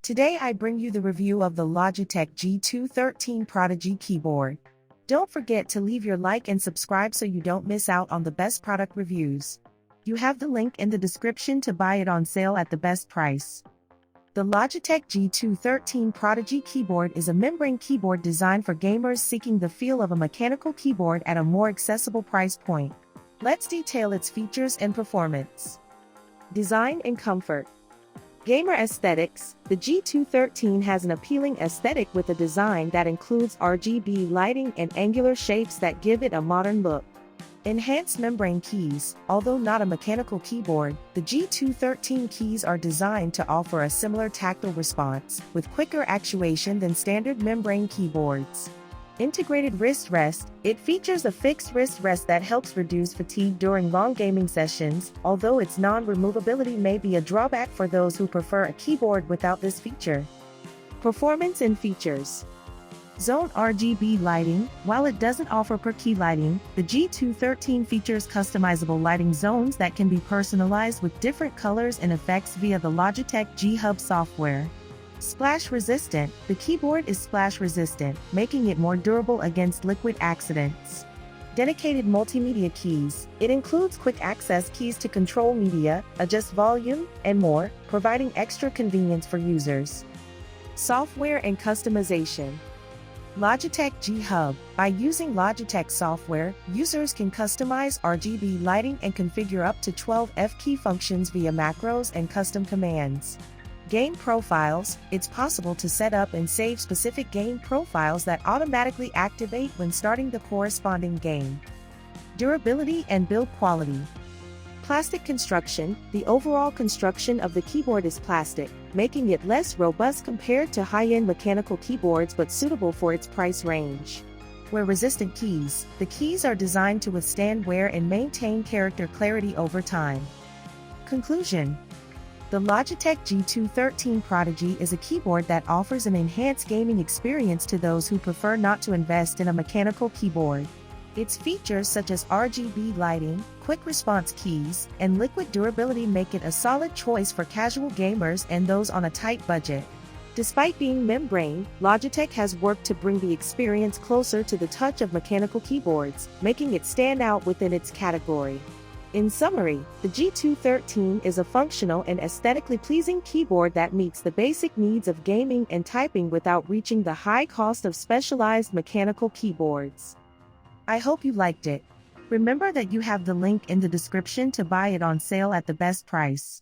Today I bring you the review of the Logitech G213 Prodigy keyboard. Don't forget to leave your like and subscribe so you don't miss out on the best product reviews. You have the link in the description to buy it on sale at the best price. The Logitech G213 Prodigy keyboard is a membrane keyboard designed for gamers seeking the feel of a mechanical keyboard at a more accessible price point. Let's detail its features and performance. Design and comfort. Gamer aesthetics. The G213 has an appealing aesthetic with a design that includes RGB lighting and angular shapes that give it a modern look. Enhanced membrane keys. Although not a mechanical keyboard, the G213 keys are designed to offer a similar tactile response, with quicker actuation than standard membrane keyboards. Integrated wrist rest. It features a fixed wrist rest that helps reduce fatigue during long gaming sessions, although its non-removability may be a drawback for those who prefer a keyboard without this feature. Performance and features. Zone RGB lighting. While it doesn't offer per-key lighting, the G213 features customizable lighting zones that can be personalized with different colors and effects via the Logitech G Hub software. Splash resistant. The keyboard is splash resistant, making it more durable against liquid accidents. Dedicated multimedia keys. It includes quick access keys to control media, adjust volume, and more, providing extra convenience for users. Software and customization. Logitech G Hub. By using Logitech software, users can customize RGB lighting and configure up to 12 F-key functions via macros and custom commands. Game profiles. It's possible to set up and save specific game profiles that automatically activate when starting the corresponding game. Durability and build quality. Plastic construction. The overall construction of the keyboard is plastic, making it less robust compared to high-end mechanical keyboards but suitable for its price range. Wear-resistant keys. The keys are designed to withstand wear and maintain character clarity over time. Conclusion. The Logitech G213 Prodigy is a keyboard that offers an enhanced gaming experience to those who prefer not to invest in a mechanical keyboard. Its features such as RGB lighting, quick response keys, and liquid durability make it a solid choice for casual gamers and those on a tight budget. Despite being membrane, Logitech has worked to bring the experience closer to the touch of mechanical keyboards, making it stand out within its category. In summary, the G213 is a functional and aesthetically pleasing keyboard that meets the basic needs of gaming and typing without reaching the high cost of specialized mechanical keyboards. I hope you liked it. Remember that you have the link in the description to buy it on sale at the best price.